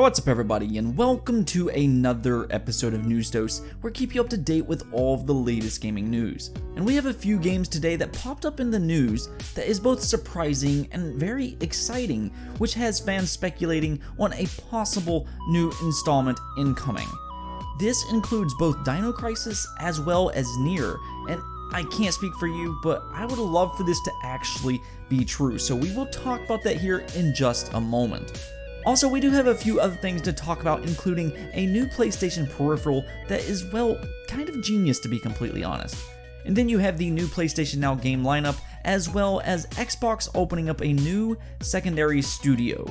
What's up everybody, and welcome to another episode of News Dose, where I keep you up to date with all of the latest gaming news. And we have a few games today that popped up in the news that is both surprising and very exciting, which has fans speculating on a possible new installment incoming. This includes both Dino Crisis as well as Nier, and I can't speak for you, but I would love for this to actually be true, so we will talk about that here in just a moment. Also, we do have a few other things to talk about, including a new PlayStation Peripheral that is, well, kind of genius to be completely honest. And then you have the new PlayStation Now game lineup, as well as Xbox opening up a new secondary studio.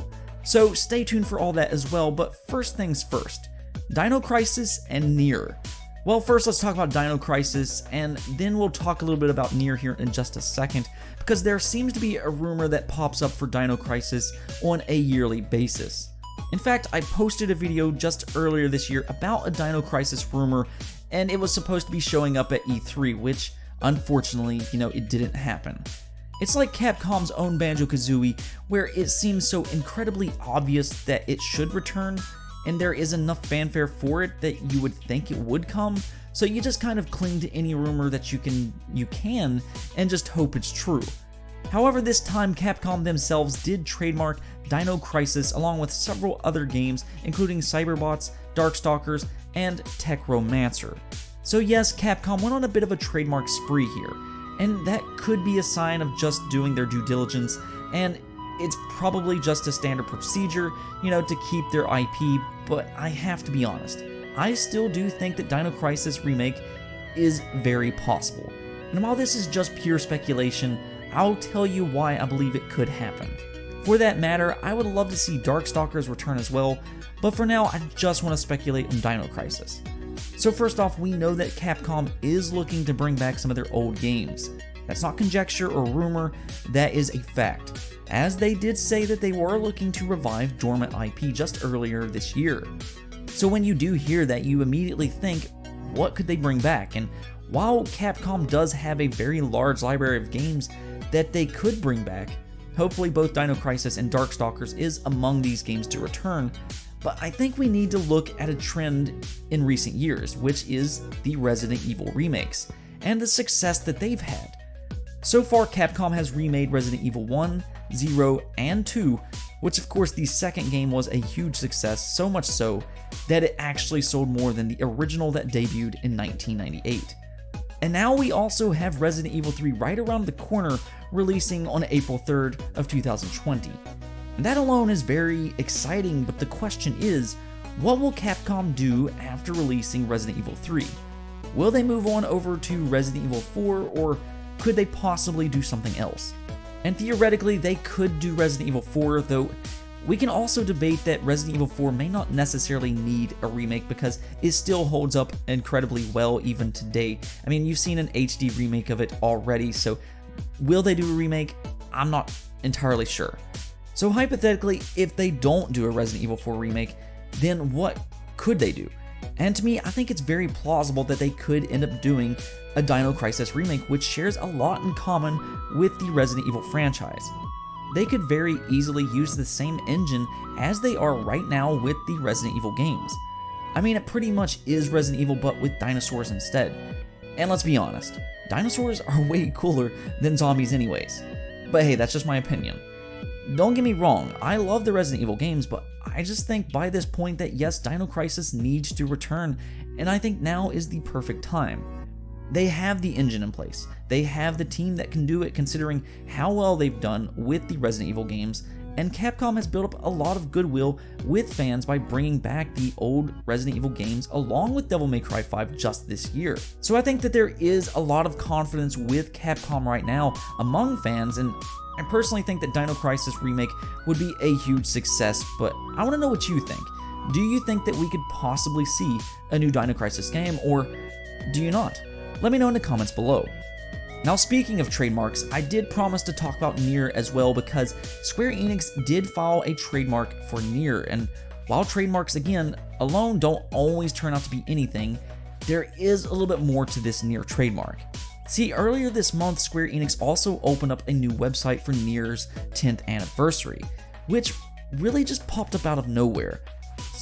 So stay tuned for all that as well, but first things first, Dino Crisis and Nier. Well, first let's talk about Dino Crisis, and then we'll talk a little bit about Nier here in just a second, because there seems to be a rumor that pops up for Dino Crisis on a yearly basis. In fact, I posted a video just earlier this year about a Dino Crisis rumor, and it was supposed to be showing up at E3, which unfortunately, it didn't happen. It's like Capcom's own Banjo-Kazooie, where it seems so incredibly obvious that it should return, and there is enough fanfare for it that you would think it would come, so you just kind of cling to any rumor that you can and just hope it's true. However, this time Capcom themselves did trademark Dino Crisis along with several other games, including Cyberbots, Darkstalkers, and Techromancer. So yes, Capcom went on a bit of a trademark spree here, and that could be a sign of just doing their due diligence, and it's probably just a standard procedure, to keep their IP, but I have to be honest, I still do think that Dino Crisis Remake is very possible. And while this is just pure speculation, I'll tell you why I believe it could happen. For that matter, I would love to see Darkstalkers return as well, but for now I just want to speculate on Dino Crisis. So first off, we know that Capcom is looking to bring back some of their old games. That's not conjecture or rumor, that is a fact, as they did say that they were looking to revive dormant IP just earlier this year. So when you do hear that, you immediately think, what could they bring back? And while Capcom does have a very large library of games that they could bring back, hopefully both Dino Crisis and Darkstalkers is among these games to return, but I think we need to look at a trend in recent years, which is the Resident Evil remakes, and the success that they've had. So far, Capcom has remade Resident Evil 1, 0, and 2, which of course the second game was a huge success, so much so that it actually sold more than the original that debuted in 1998. And now we also have Resident Evil 3 right around the corner, releasing on April 3rd of 2020. And that alone is very exciting, but the question is, what will Capcom do after releasing Resident Evil 3? Will they move on over to Resident Evil 4, or could they possibly do something else? And theoretically, they could do Resident Evil 4, though we can also debate that Resident Evil 4 may not necessarily need a remake because it still holds up incredibly well even today. I mean, you've seen an HD remake of it already, so will they do a remake? I'm not entirely sure. So hypothetically, if they don't do a Resident Evil 4 remake, then what could they do? And to me, I think it's very plausible that they could end up doing a Dino Crisis remake, which shares a lot in common with the Resident Evil franchise. They could very easily use the same engine as they are right now with the Resident Evil games. I mean, it pretty much is Resident Evil, but with dinosaurs instead. And let's be honest, dinosaurs are way cooler than zombies anyways. But hey, that's just my opinion. Don't get me wrong, I love the Resident Evil games, but I just think by this point that yes, Dino Crisis needs to return, and I think now is the perfect time. They have the engine in place, they have the team that can do it considering how well they've done with the Resident Evil games, and Capcom has built up a lot of goodwill with fans by bringing back the old Resident Evil games along with Devil May Cry 5 just this year. So I think that there is a lot of confidence with Capcom right now among fans, and I personally think that Dino Crisis Remake would be a huge success, but I want to know what you think. Do you think that we could possibly see a new Dino Crisis game, or do you not? Let me know in the comments below. Now, speaking of trademarks, I did promise to talk about Nier as well because Square Enix did file a trademark for Nier, and while trademarks again alone don't always turn out to be anything, there is a little bit more to this Nier trademark. See, earlier this month, Square Enix also opened up a new website for Nier's 10th anniversary, which really just popped up out of nowhere.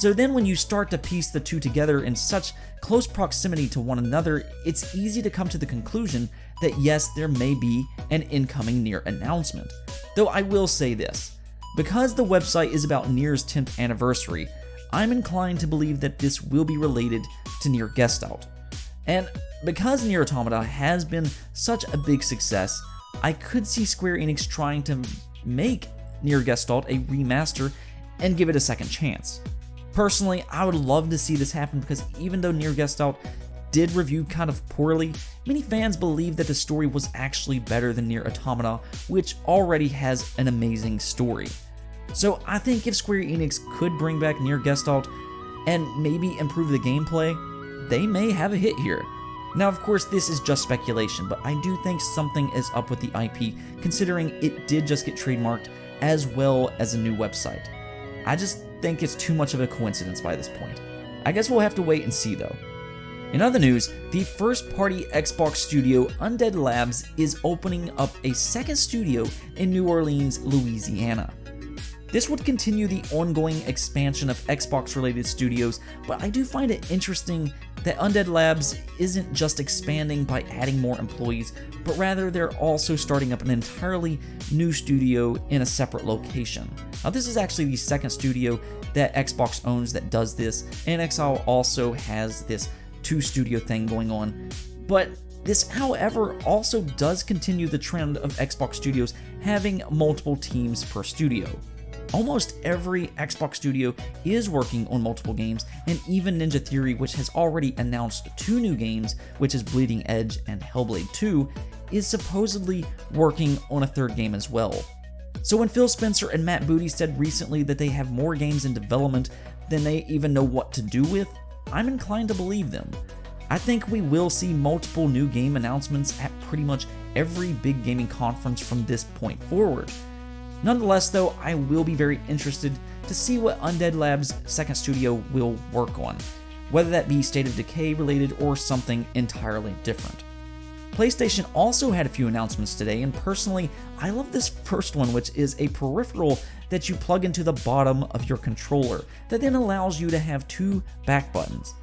So then when you start to piece the two together in such close proximity to one another, it's easy to come to the conclusion that yes, there may be an incoming Nier announcement. Though I will say this, because the website is about Nier's 10th anniversary, I'm inclined to believe that this will be related to Nier Gestalt. And because Nier Automata has been such a big success, I could see Square Enix trying to make Nier Gestalt a remaster and give it a second chance. Personally, I would love to see this happen because even though Nier Gestalt did review kind of poorly, many fans believe that the story was actually better than Nier Automata, which already has an amazing story. So I think if Square Enix could bring back Nier Gestalt and maybe improve the gameplay, they may have a hit here. Now of course this is just speculation, but I do think something is up with the IP considering it did just get trademarked as well as a new website. I just think it's too much of a coincidence by this point. I guess we'll have to wait and see though. In other news, the first-party Xbox studio Undead Labs is opening up a second studio in New Orleans, Louisiana. This would continue the ongoing expansion of Xbox-related studios, but I do find it interesting that Undead Labs isn't just expanding by adding more employees, but rather they're also starting up an entirely new studio in a separate location. Now this is actually the second studio that Xbox owns that does this, and Exile also has this two-studio thing going on, but this, however, also does continue the trend of Xbox studios having multiple teams per studio. Almost every Xbox studio is working on multiple games, and even Ninja Theory, which has already announced 2 new games, which is Bleeding Edge and Hellblade 2, is supposedly working on a 3rd game as well. So when Phil Spencer and Matt Booty said recently that they have more games in development than they even know what to do with, I'm inclined to believe them. I think we will see multiple new game announcements at pretty much every big gaming conference from this point forward. Nonetheless though, I will be very interested to see what Undead Labs' second studio will work on, whether that be State of Decay related or something entirely different. PlayStation also had a few announcements today, and personally, I love this first one, which is a peripheral that you plug into the bottom of your controller that then allows you to have 2 back buttons.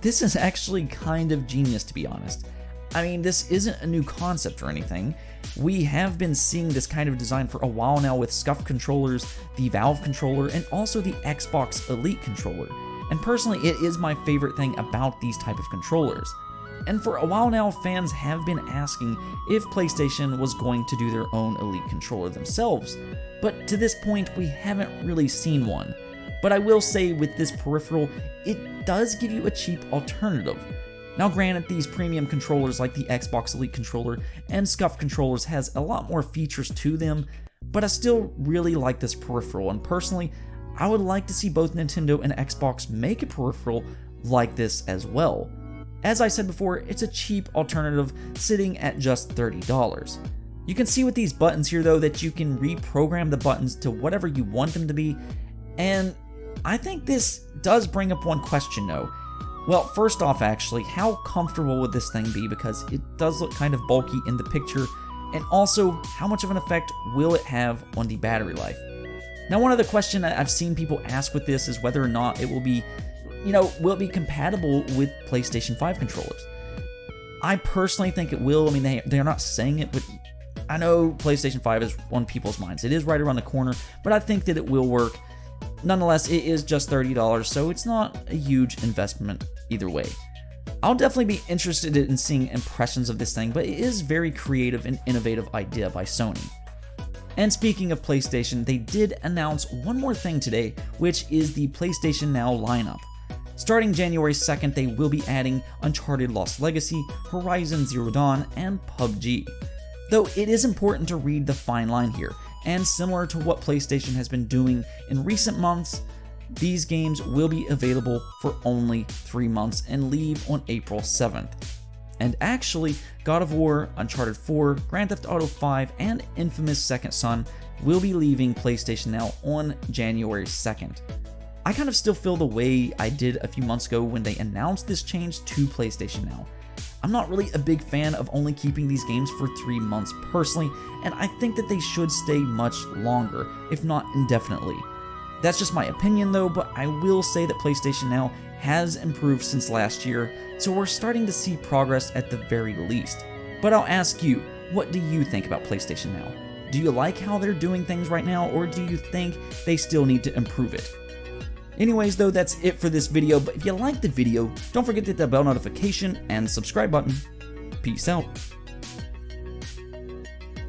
This is actually kind of genius, to be honest. I mean, this isn't a new concept or anything. We have been seeing this kind of design for a while now with SCUF controllers, the Valve controller, and also the Xbox Elite controller. And personally, it is my favorite thing about these type of controllers. And for a while now, fans have been asking if PlayStation was going to do their own Elite controller themselves, but to this point, we haven't really seen one. But I will say with this peripheral, it does give you a cheap alternative. Now granted, these premium controllers like the Xbox Elite controller and SCUF controllers has a lot more features to them, but I still really like this peripheral, and personally, I would like to see both Nintendo and Xbox make a peripheral like this as well. As I said before, it's a cheap alternative sitting at just $30. You can see with these buttons here though that you can reprogram the buttons to whatever you want them to be, and I think this does bring up one question though. Well, first off actually, how comfortable would this thing be, because it does look kind of bulky in the picture, and also how much of an effect will it have on the battery life? Now one other question that I've seen people ask with this is whether or not it will be, will it be compatible with PlayStation 5 controllers? I personally think it will. I mean, they're not saying it, but I know PlayStation 5 is on people's minds. It is right around the corner, but I think that it will work. Nonetheless, it is just $30, so it's not a huge investment either way. I'll definitely be interested in seeing impressions of this thing, but it is a very creative and innovative idea by Sony. And speaking of PlayStation, they did announce one more thing today, which is the PlayStation Now lineup. Starting January 2nd, they will be adding Uncharted Lost Legacy, Horizon Zero Dawn, and PUBG. Though it is important to read the fine line here, and similar to what PlayStation has been doing in recent months, these games will be available for only 3 months and leave on April 7th. And actually, God of War, Uncharted 4, Grand Theft Auto 5, and Infamous Second Son will be leaving PlayStation Now on January 2nd. I kind of still feel the way I did a few months ago when they announced this change to PlayStation Now. I'm not really a big fan of only keeping these games for 3 months personally, and I think that they should stay much longer, if not indefinitely. That's just my opinion though, but I will say that PlayStation Now has improved since last year, so we're starting to see progress at the very least. But I'll ask you, what do you think about PlayStation Now? Do you like how they're doing things right now, or do you think they still need to improve it? Anyways though, that's it for this video, but if you liked the video, don't forget to hit that bell notification and subscribe button. Peace out.